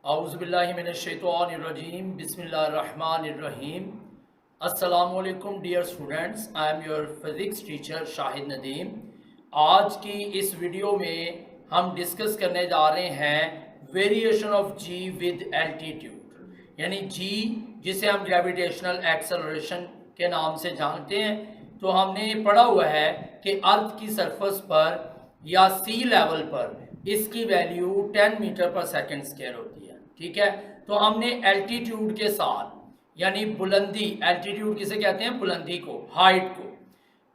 Auzubillahiminash-shaytanir-rajim. Bismillahir-rahmanir-rahim. Assalamualaikum dear students. I am your physics teacher Shahid Nadeem. आज की इस video में हम डिस्कस करने जा रहे हैं variation of G with altitude, यानी जी जिसे हम ग्रेविटेशनल एक्सेलरेशन के नाम से जानते हैं. तो हमने पढ़ा हुआ है कि अर्थ की सरफेस पर या सी लेवल पर इसकी वैल्यू 10 मीटर पर सेकंड स्क्वायर होती है. ठीक है, तो हमने एल्टीट्यूड के साथ, यानी बुलंदी, एल्टीट्यूड किसे कहते हैं? बुलंदी को, हाइट को.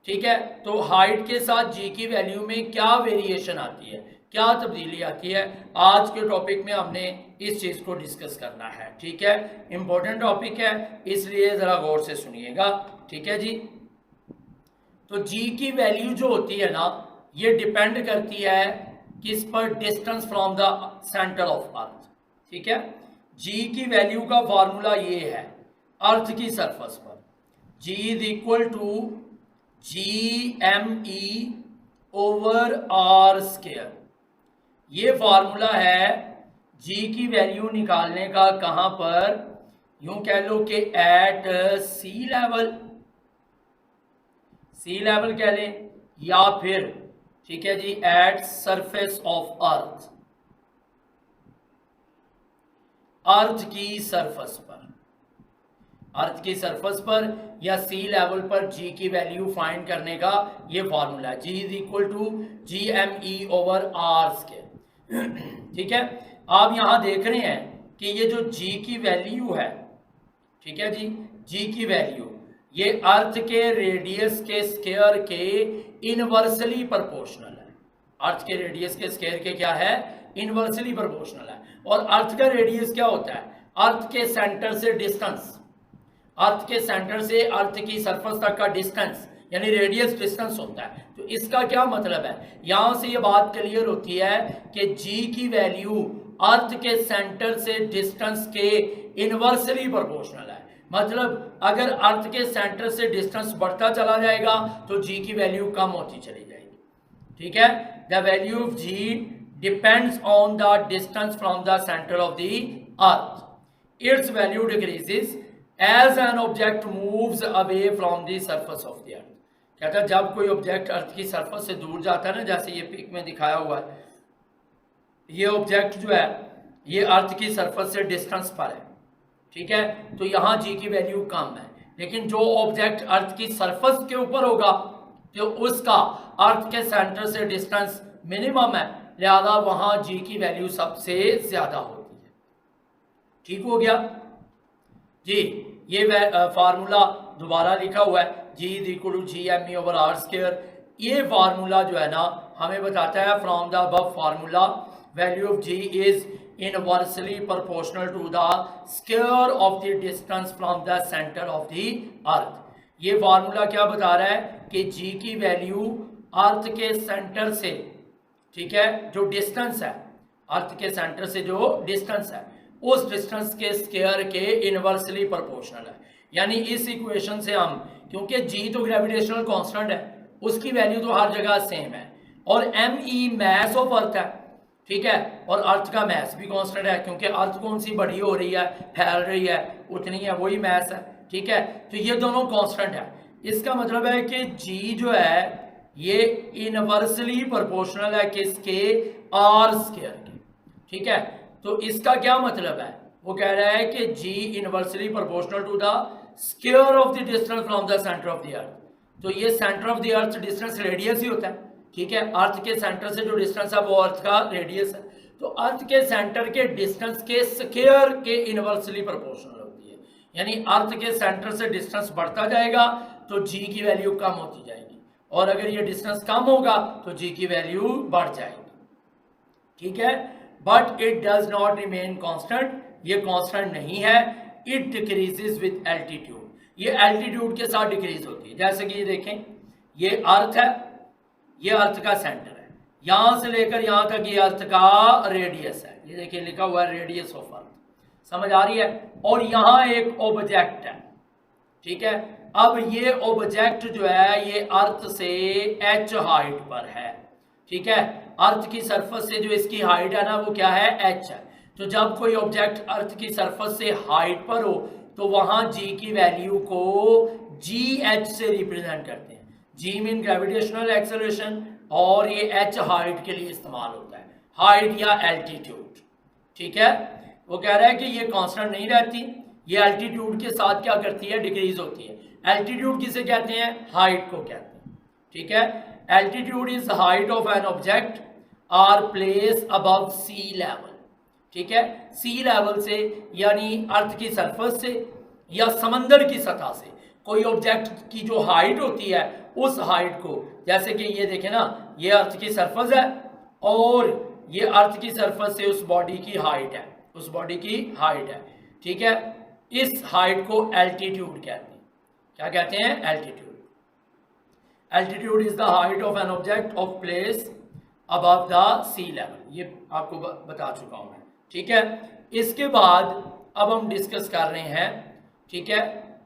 ठीक है, तो हाइट के साथ जी की वैल्यू में क्या वेरिएशन आती है, क्या तब्दीली आती है, आज के टॉपिक में हमने इस चीज़ को डिस्कस करना है. ठीक है, इंपॉर्टेंट टॉपिक है, इसलिए ज़रा गौर से सुनिएगा. ठीक है जी. तो जी की वैल्यू जो होती है ना, ये डिपेंड करती है किस पर? Distance from the centre of earth. ठीक है, जी की वैल्यू का फार्मूला ये है अर्थ की सरफेस पर G is equal to G M E over R square. ये फार्मूला है जी की वैल्यू निकालने का. कहां पर? यूं कह लो कि एट सी लेवल, सी लेवल कह लें, या फिर ठीक है जी एट सरफेस ऑफ अर्थ, अर्थ की सरफेस पर, अर्थ की सरफेस पर या सी लेवल पर जी की वैल्यू फाइंड करने का ये फार्मूला है. G is equal to G M E over R square. ठीक है, आप यहां देख रहे हैं कि ये जो जी की वैल्यू है, ठीक है जी, जी की वैल्यू ये अर्थ के रेडियस के स्क्वायर के इनवर्सली प्रोपोर्शनल है. अर्थ के रेडियस के स्क्वायर के क्या है? इनवर्सली प्रोपोर्शनल है. और अर्थ का रेडियस क्या होता है? अर्थ के सेंटर से डिस्टेंस, अर्थ के सेंटर से अर्थ की सरफेस तक का डिस्टेंस, यानी रेडियस डिस्टेंस होता है. तो इसका क्या मतलब है? यहां से ये बात क्लियर होती है कि जी की वैल्यू अर्थ के सेंटर से डिस्टेंस के इनवर्सली प्रोपोर्शनल है. मतलब अगर अर्थ के सेंटर से डिस्टेंस बढ़ता चला जाएगा तो जी की वैल्यू कम होती चली जाएगी. ठीक है, the value of G depends on the distance from the center of the earth. Its value decreases as an object moves away from the surface of the earth. कहता है जब कोई ऑब्जेक्ट अर्थ की सरफेस से दूर जाता है ना, जैसे ये पिक में दिखाया हुआ है, ये ऑब्जेक्ट जो है ये अर्थ की सरफेस से डिस्टेंस पर है. ठीक है, तो यहाँ जी की वैल्यू कम है. लेकिन जो ऑब्जेक्ट अर्थ की सरफेस के ऊपर होगा तो उसका अर्थ के सेंटर से डिस्टेंस मिनिमम है, लिहाजा वहां जी की वैल्यू सबसे ज्यादा होती है. ठीक हो गया जी. ये फार्मूला दोबारा लिखा हुआ है, G is equal to G M E over R square. ये फार्मूला जो है ना हमें बताता है from the above formula value of G is inversely proportional to the square of the distance from the centre of the earth. ये formula क्या बता रहा है कि जी की वैल्यू अर्थ के सेंटर से, ठीक है, जो डिस्टेंस है, अर्थ के सेंटर से जो डिस्टेंस है उस डिस्टेंस के स्क्वायर के इनवर्सली प्रोपोर्शनल है. यानी इस इक्वेशन से हम, क्योंकि जी तो ग्रेविटेशनल कांस्टेंट है, उसकी वैल्यू तो हर जगह सेम है, और M E mass of earth है. ठीक है, और अर्थ का मैस भी कांस्टेंट है, क्योंकि अर्थ कौन सी बड़ी हो रही है, फैल रही है, उतनी है, वही मैस है. ठीक है, तो ये दोनों कांस्टेंट है. इसका मतलब है कि जी जो है ये इनवर्सली प्रोपोर्शनल है किसके? आर स्क्वायर के. ठीक है, तो इसका क्या मतलब है? वो कह रहा है कि G inversely proportional to the square of the distance from the centre of the earth. तो ये centre of the earth distance radius ही होता है. ठीक है, अर्थ के सेंटर से जो डिस्टेंस है वो अर्थ का रेडियस है. तो अर्थ के सेंटर के डिस्टेंस के स्क्वायर के इनवर्सली प्रोपोर्शनल होती है. यानी अर्थ के सेंटर से डिस्टेंस बढ़ता जाएगा तो जी की वैल्यू कम होती जाएगी, और अगर ये डिस्टेंस कम होगा तो जी की वैल्यू बढ़ जाएगी. ठीक है, but it does not remain constant. ये कांस्टेंट नहीं है. It decreases with altitude. ये एल्टीट्यूड के साथ डिक्रीज होती है. जैसे कि ये देखें, ये अर्थ है, ये अर्थ का सेंटर है, यहां से लेकर यहां तक ये अर्थ का रेडियस है. ये देखिए लिखा हुआ है रेडियस ऑफ अर्थ. समझ आ रही है? और यहां एक ऑब्जेक्ट है. ठीक है, अब ये ऑब्जेक्ट जो है ये अर्थ से h हाइट पर है. ठीक है, अर्थ की सरफेस से जो इसकी हाइट है ना वो क्या है? h है. तो जब कोई ऑब्जेक्ट अर्थ की सरफेस से हाइट पर हो तो वहां जी की वैल्यू को जी एच से रिप्रेजेंट करते हैं। जी मीन ग्रेविटेशनल एक्सेलरेशन और ये एच हाइट के लिए इस्तेमाल होता है, हाइट या एल्टीट्यूड। ठीक है, वो कह रहा है कि ये कांस्टेंट नहीं रहती, ये एल्टीट्यूड के साथ क्या करती है, डिक्रीज होती है। एल्टीट्यूड किसे कहते हैं, हाइट को कहते हैं। ठीक है, altitude is height of an object or place above sea level. ठीक है, सी लेवल से यानी अर्थ की सरफेस से या समंदर की सतह से कोई ऑब्जेक्ट की जो हाइट होती है उस हाइट को, जैसे कि ये देखें ना, ये अर्थ की सरफेस है और ये अर्थ की सरफेस से उस बॉडी की हाइट है, उस बॉडी की हाइट है। ठीक है, इस हाइट को एल्टीट्यूड कहते हैं। क्या कहते हैं, altitude. Altitude is the height of an object of place above the sea level. ये आपको बता चुका हूं मैं। ठीक है, इसके बाद अब हम डिस्कस कर रहे हैं। ठीक है,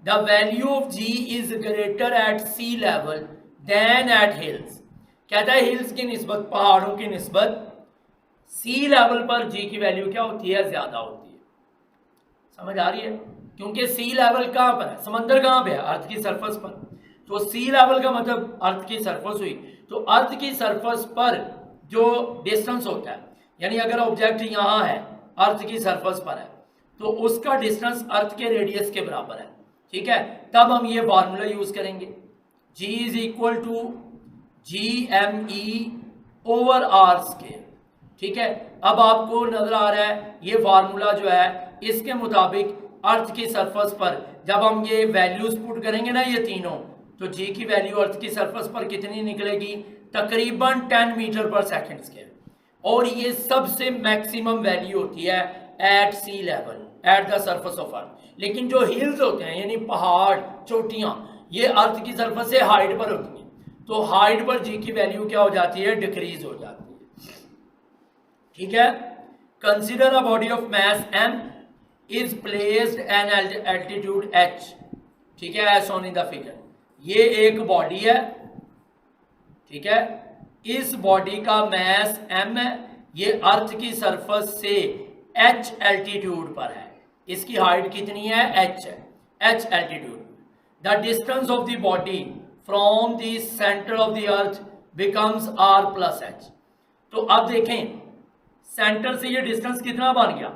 the value of G is greater at sea level than at hills. कहता है हिल्स की निस्बत, पहाड़ों की निस्बत सी लेवल पर जी की वैल्यू क्या होती है, ज्यादा होती है। समझ आ रही है, क्योंकि सी लेवल कहां पर है, समंदर कहां पे है, अर्थ की सरफेस पर। तो सी लेवल का मतलब अर्थ की सरफेस हुई, तो अर्थ की सरफेस पर जो डिस्टेंस होता है, यानी अगर ऑब्जेक्ट यहां है, अर्थ की सरफेस पर है, तो उसका डिस्टेंस अर्थ के रेडियस के बराबर है। ठीक है, तब हम ये फार्मूला यूज करेंगे, G is equal to G M E over R square. ठीक है, अब आपको नजर आ रहा है ये फार्मूला जो है, इसके मुताबिक अर्थ की सरफेस पर जब हम ये वैल्यूज पुट करेंगे ना, ये तीनों, तो जी की वैल्यू अर्थ की सरफेस पर कितनी निकलेगी, तकरीबन 10 मीटर पर सेकंड स्क्वायर। और ये सबसे मैक्सिमम वैल्यू होती है at sea level, at the surface of earth. लेकिन जो हिल्स होते हैं यानी पहाड़, चोटियां, ये अर्थ की सरफेस से हाइट पर होती हैं, तो हाइट पर जी की वैल्यू क्या हो जाती है, डिक्रीज हो जाती है। ठीक है, consider a body of mass m is placed an altitude h। ठीक है, as shown in the figure. ये एक बॉडी है, ठीक है, इस बॉडी का मैस m है, ये अर्थ की सरफेस से h एल्टीट्यूड पर है, इसकी हाइट कितनी है, h है, h altitude. The distance of the body from the centre of the earth becomes r plus h। तो अब देखें, सेंटर से ये डिस्टेंस कितना बन गया,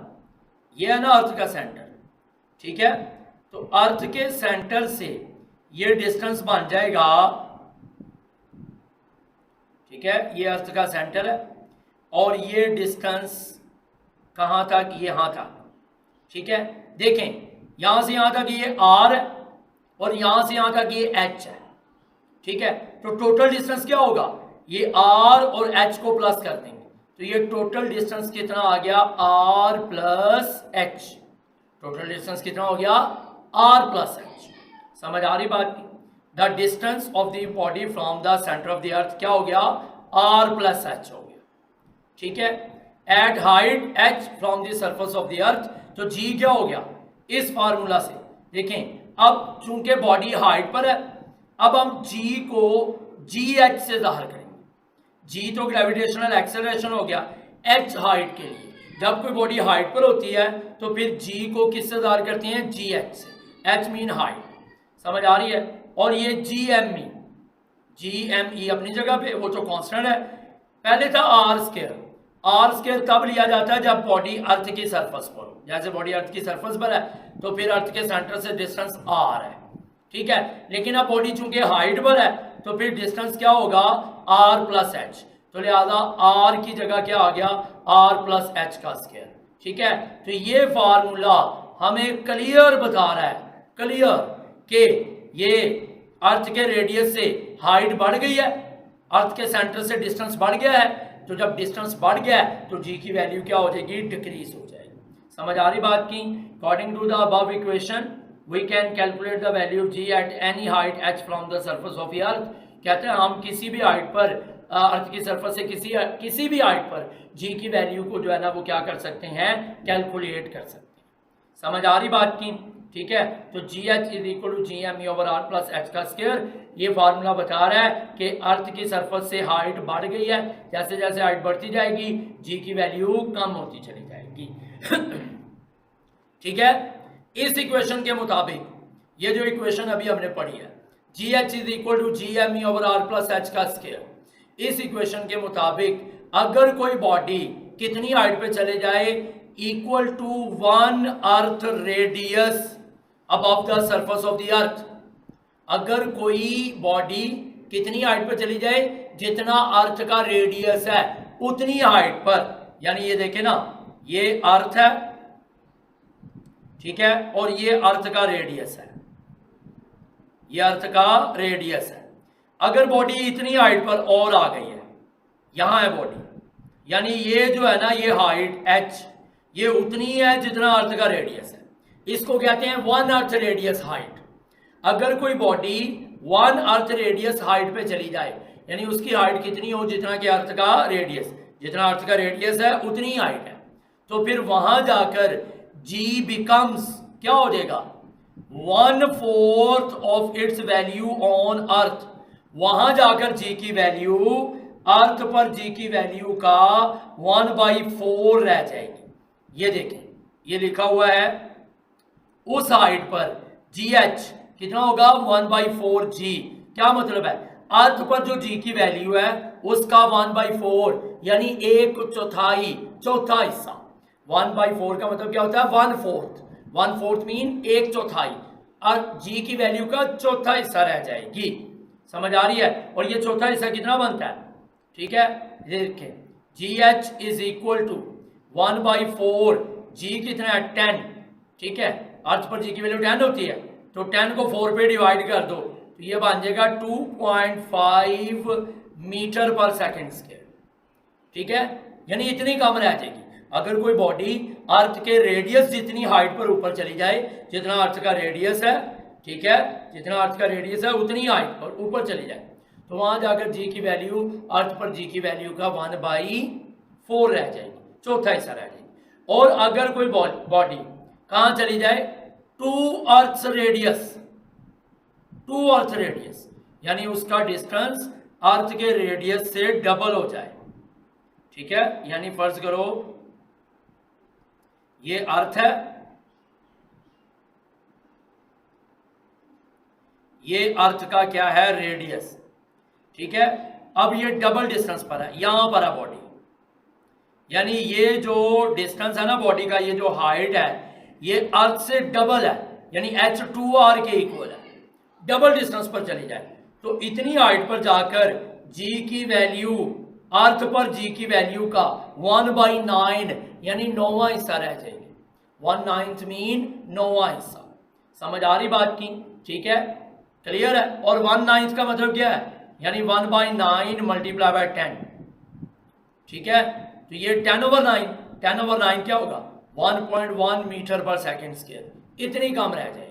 ये है ना अर्थ का सेंटर। ठीक है, तो अर्थ के सेंटर से ये डिस्टेंस बन जाएगा, ठीक है, ये अर्थ का सेंटर है और ये डिस्टेंस कहां तक, यहां तक। ठीक है, देखें यहां से यहां तक ये r है और यहां से यहां तक ये h है। ठीक है, तो टोटल डिस्टेंस क्या होगा, ये r और h को प्लस कर देंगे, तो ये टोटल डिस्टेंस कितना आ गया, r plus h। Total distance कितना हो गया, r प्लस h। समझ आ रही बात की, the distance of the body from the centre of the अर्थ क्या हो गया, r प्लस h हो गया। ठीक है, at height h from the surface of the earth, तो g क्या हो गया, इस फार्मूला से देखें, अब चूंकि बॉडी हाइट पर है, अब हम g को gh से जाहिर करेंगे। g तो ग्रेविटेशनल एक्सेलरेशन हो गया, h हाइट के लिए, जब कोई बॉडी हाइट पर होती है तो फिर g को किससे जाहिर करते हैं, gh से, h मीन हाइट। समझ आ रही है, और ये gme, gme अपनी जगह पे, वो तो कांस्टेंट है, पहले था r स्क्वायर। r स्क्वायर तब लिया जाता है जब बॉडी अर्थ की सरफेस पर हो, जैसे बॉडी अर्थ की सरफेस पर है तो फिर अर्थ के सेंटर से डिस्टेंस r है। ठीक है, लेकिन अब बॉडी चूंकि हाइट पर है तो फिर डिस्टेंस क्या होगा, r प्लस h, तो लिहाजा r की जगह क्या आ गया, r प्लस h का स्क्वायर। ठीक है, तो ये फार्मूला हमें क्लियर बता रहा है, क्लियर, कि ये अर्थ के रेडियस से हाइट बढ़ गई है, अर्थ के सेंटर से डिस्टेंस बढ़ गया है, तो जब डिस्टेंस बढ़ गया है तो जी की वैल्यू क्या हो जाएगी, डिक्रीज हो जाएगी। समझ आ रही बात की, according to the above equation we can calculate the value of G at any height h from the surface of the earth. कहते हैं हम किसी भी हाइट पर, अर्थ की सरफेस से किसी भी हाइट पर जी की वैल्यू को जो है ना वो क्या कर सकते हैं, कैलकुलेट कर सकते हैं। समझ आ रही बात की, ठीक है, तो G H is equal to G M E over R plus H का स्क्वायर। ये फार्मूला बता रहा है कि अर्थ की सरफेस से हाइट बढ़ गई है, जैसे जैसे हाइट बढ़ती जाएगी जी की वैल्यू कम होती चली जाएगी। ठीक है, इस इक्वेशन के मुताबिक ये जो इक्वेशन अभी हमने पढ़ी है G H is equal to G M E over R plus H का स्क्वायर, इस इक्वेशन के मुताबिक अगर कोई बॉडी कितनी हाइट पे चले जाए equal to 1 earth radius above the surface of the earth, अगर कोई बॉडी कितनी हाइट पर चली जाए जितना अर्थ का रेडियस है उतनी हाइट पर, यानी ये देखें ना, ये अर्थ है, ठीक है, और ये अर्थ का रेडियस है, ये अर्थ का रेडियस है। अगर बॉडी इतनी हाइट पर और आ गई है, यहां है बॉडी, यानी ये जो है ना ये हाइट h ये उतनी है जितना अर्थ का रेडियस है, इसको कहते हैं 1 अर्थ रेडियस हाइट। अगर कोई बॉडी 1 अर्थ रेडियस हाइट पे चली जाए, यानी उसकी हाइट कितनी हो जितना कि अर्थ का रेडियस, जितना अर्थ का रेडियस है उतनी हाइट है, तो फिर वहां जाकर g बिकम्स क्या हो जाएगा 1/4 of its value on earth. वहां जाकर g की वैल्यू, अर्थ पर g की वैल्यू का 1/4 रह जाएगी। ये देखें, ये लिखा हुआ है उस हाइट पर GH कितना होगा 1/4g। क्या मतलब है, अर्थ पर जो g की वैल्यू है उसका 1/4 यानी 1/4, चौथा हिस्सा। 1/4 का मतलब क्या होता है 1/4, 1/4 मीन 1/4, और g की वैल्यू का चौथा हिस्सा रह जाएगी। समझ आ रही है, और ये चौथा हिस्सा कितना बनता है, ठीक है, ये देखें GH is equal to 1/4, g कितना है 10, ठीक है, अर्थ पर g की वैल्यू 10 होती है, तो 10 को 4 पे डिवाइड कर दो तो ये बन जाएगा 2.5 मीटर पर सेकेंड स्क्वायर, ठीक है, यानी इतनी कम रह जाएगी। अगर कोई बॉडी अर्थ के रेडियस जितनी हाइट पर ऊपर चली जाए, जितना अर्थ का रेडियस है, ठीक है, जितना अर्थ का रेडियस है उतनी हाइट पर ऊपर चली जाए, तो वहां जाकर g की वैल्यू, अर्थ पर g की वैल्यू का 1/4 रह जाएगी, चौथा हिस्सा रह जाएगी। और अगर कोई बॉडी कहां चली जाए 2 अर्थ रेडियस, 2 अर्थ रेडियस, यानी उसका डिस्टेंस अर्थ के रेडियस से डबल हो जाए, ठीक है, यानी फर्ज करो ये अर्थ है, ये अर्थ का क्या है रेडियस, ठीक है, अब ये डबल डिस्टेंस पर है, यहां पर है बॉडी, यानी ये जो डिस्टेंस है ना बॉडी का, ये जो हाइट है ये अर्थ से डबल है, यानी h2r के इक्वल है। डबल डिस्टेंस पर चली जाए तो इतनी हाइट पर जाकर g की वैल्यू, अर्थ पर g की वैल्यू का 1/9 यानी 9वां हिस्सा रह जाएगी। 1/9 मीन 9वां हिस्सा। समझ आ रही बात की, ठीक है, क्लियर है। और 1/9 का मतलब क्या है, यानी 1/9 मल्टीप्लाई बाय 10, ठीक है, तो ये 10/9, 10/9 क्या होगा 1.1 मीटर पर सेकेंड स्क्वायर, इतनी कम रह जाएगी।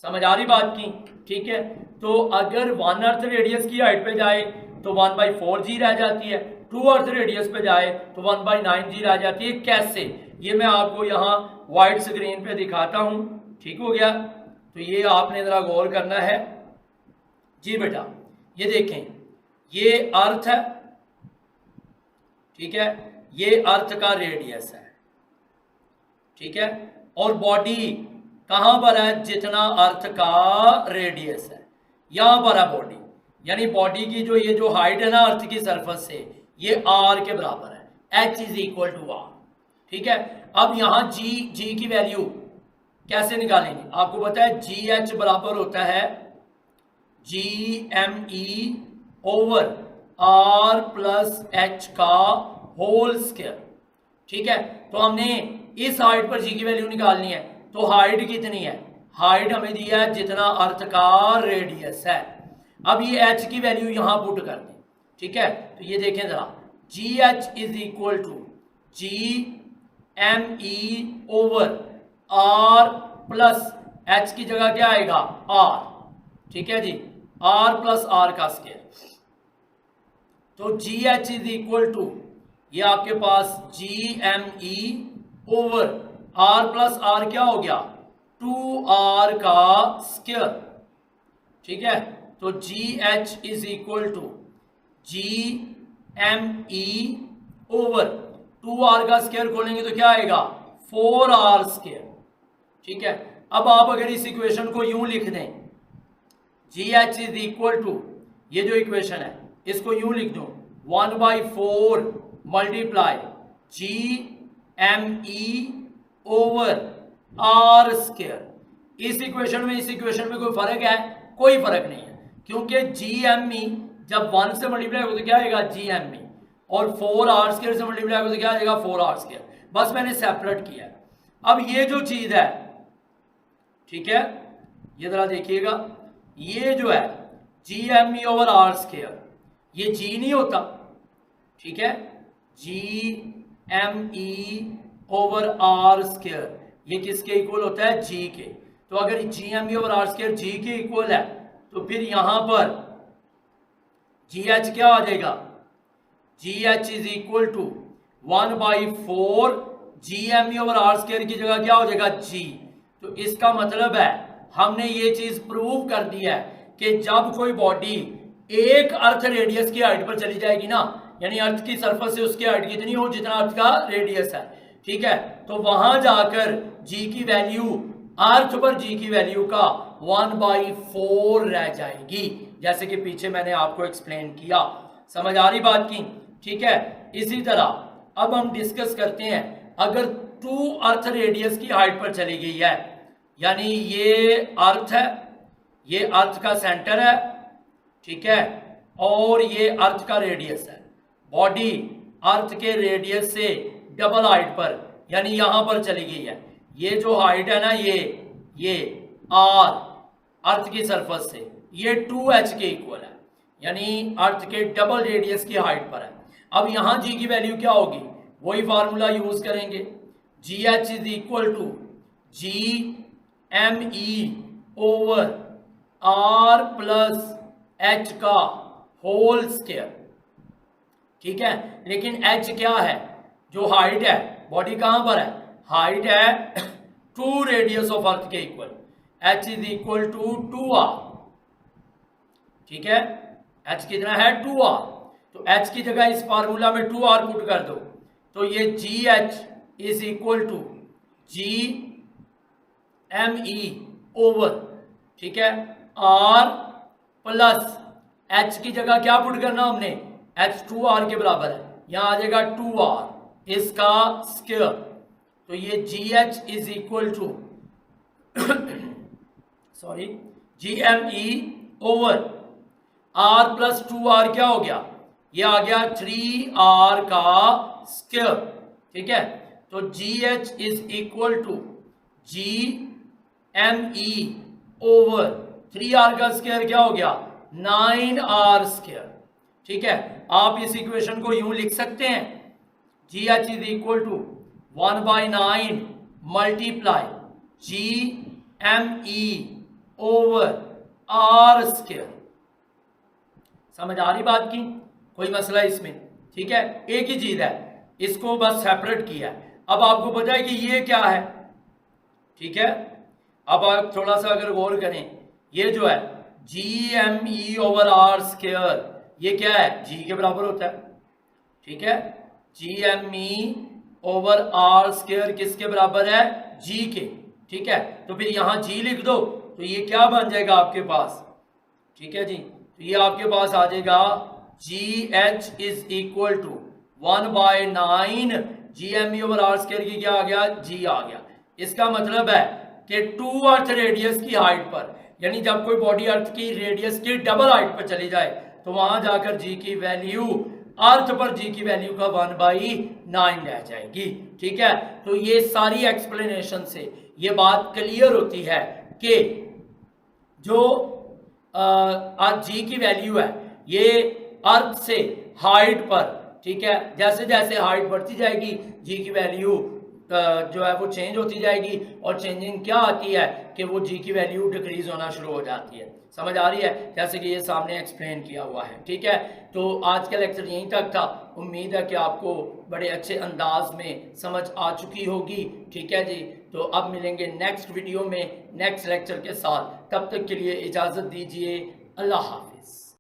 समझ आ रही बात की, ठीक है। तो अगर 1 अर्थ रेडियस की हाइट पे जाए तो 1/4g रह जाती है, 2 अर्थ रेडियस पे जाए तो 1/9g रह जाती है। कैसे, ये मैं आपको यहाँ वाइट स्क्रीन पे दिखाता हूँ, ठीक हो गया। तो ये आपने ज़रा गौर करना है जी बेटा, ये देखें, ये अर्थ है, ठीक है, ये अर्थ का रेडियस है, ठीक है, और बॉडी कहां पर है, जितना अर्थ का रेडियस है यहां पर है बॉडी, यानी बॉडी की जो ये जो हाइट है ना अर्थ की सरफेस से, ये r के बराबर है, h is equal to r, ठीक है। अब यहां g की वैल्यू कैसे निकालेंगे, आपको पता है GH बराबर होता है GME over R plus H का होल स्क्वायर, ठीक है। तो हमने इस हाइट पर g की वैल्यू निकालनी है, तो हाइट कितनी है, हाइट हमें दिया है जितना अर्थ का रेडियस है। अब ये h की वैल्यू यहां पुट कर दें, ठीक है। तो ये देखें जरा, GH is equal to GME over R plus h की जगह क्या आएगा R, ठीक है जी, R प्लस R का स्क्वायर। तो GH इज इक्वल टू, ये आपके पास GME over R plus R क्या हो गया 2R का स्क्वायर, ठीक है। तो GH is equal to GME over 2R का स्क्वायर खोलेंगे तो क्या आएगा 4r²। ठीक है, अब आप अगर इस इक्वेशन को यूं लिख दें, GH इज इक्वल टू, ये जो इक्वेशन है इसको यूं लिख दूं 1/4 मल्टीप्लाई GME ओवर r²। इस इक्वेशन में इस इक्वेशन में कोई फर्क है? कोई फर्क नहीं है, क्योंकि GME जब 1 से मल्टीप्लाई हो तो क्या आएगा GME, और 4r² से मल्टीप्लाई हो तो क्या आएगा 4r²। बस मैंने सेपरेट किया है। अब ये जो चीज है, ठीक है, ये जरा देखिएगा, ये जो है GME ओवर r², ये G नहीं होता, ठीक है, GME ओवर r², ये किसके इक्वल होता है? G के। तो अगर GME ओवर r² G के इक्वल है तो फिर यहां पर GH क्या आ जाएगा? GH is equal to 1/4 GME over r² की जगह क्या हो जाएगा? G। तो इसका मतलब है हमने ये चीज प्रूव कर दी है कि जब कोई बॉडी एक अर्थ रेडियस की हाइट पर चली जाएगी ना, यानी अर्थ की सरफेस से उसकी हाइट कितनी हो जितना अर्थ का रेडियस है, ठीक है, तो वहां जाकर G की वैल्यू, अर्थ पर G की वैल्यू का 1/4 रह जाएगी, जैसे कि पीछे मैंने आपको एक्सप्लेन किया। समझ आ रही बात की? ठीक है, इसी तरह अब हम डिस्कस करते हैं, अगर 2 अर्थ रेडियस की हाइट पर चली गई है, यानी ये अर्थ है, ये अर्थ का सेंटर है, ठीक है, और ये अर्थ का रेडियस है, बॉडी अर्थ के रेडियस से डबल हाइट पर, यानी यहां पर चली गई है। ये जो हाइट है ना, ये r अर्थ की सरफेस से, ये 2h के इक्वल है, यानी अर्थ के डबल रेडियस की हाइट पर है। अब यहां G की वैल्यू क्या होगी? वही फार्मूला यूज करेंगे, GH is equal to GME over r plus h का होल स्क्वायर। ठीक है, लेकिन h क्या है? जो हाइट है, बॉडी कहां पर है? हाइट है 2 रेडियस ऑफ अर्थ के equal, h is equal to 2r। ठीक है, h कितना है? 2r। तो h की जगह इस फार्मूला में 2r पुट कर दो, तो ये GH is equal to GME over, ठीक है, r प्लस h की जगह क्या पुट करना हमने? h 2r के बराबर है, यहां आ जाएगा 2r इसका स्क्वायर। तो ये GH is equal to sorry GME over r plus 2r क्या हो गया? ये आ गया 3r का स्क्वायर। ठीक है, तो GH is equal to GME over 3r का स्क्वायर क्या हो गया? 9r square. ठीक है, आप इस इक्वेशन को यूं लिख सकते हैं, GH is equal to 1/9 multiply GME over r square. समझ आ रही बात की? कोई मसला इसमें? ठीक है, एक ही चीज है, इसको बस सेपरेट किया है। अब आपको पता है कि ये क्या है, ठीक है, अब आप थोड़ा सा अगर गौर करें, ये जो है GME ओवर r स्क्वायर, ये क्या है? G के बराबर होता है। ठीक है, GME ओवर r स्क्वायर किसके बराबर है? G के। ठीक है, तो फिर यहां G लिख दो, तो ये क्या बन जाएगा आपके पास? ठीक है जी, तो ये आपके पास आ जाएगा GH is equal to 1/9 GME over r square की क्या आ गया? G आ गया। इसका मतलब है कि 2 अर्थ रेडियस की हाइट पर, यानी जब कोई बॉडी अर्थ की रेडियस की डबल हाइट पर चली जाए तो वहां जाकर G की वैल्यू, अर्थ पर G की वैल्यू का 1/9 रह जाएगी। ठीक है, तो ये सारी एक्सप्लेनेशन से ये बात क्लियर होती है कि जो G की वैल्यू है ये अर्थ से हाइट पर, ठीक है, जैसे जैसे हाइट बढ़ती जाएगी G की वैल्यू जो है वो चेंज होती जाएगी, और चेंजिंग क्या आती है कि वो G की वैल्यू डिक्रीज होना शुरू हो जाती है। समझ आ रही है? जैसे कि ये सामने एक्सप्लेन किया हुआ है। ठीक है, तो आज का लेक्चर यहीं तक था। उम्मीद है कि आपको बड़े अच्छे अंदाज में समझ आ चुकी होगी। ठीक है जी, तो अब मिलेंगे नेक्स्ट वीडियो में नेक्स्ट लेक्चर के साथ। तब तक के लिए इजाज़त दीजिए। अल्लाह हाफ़िज़।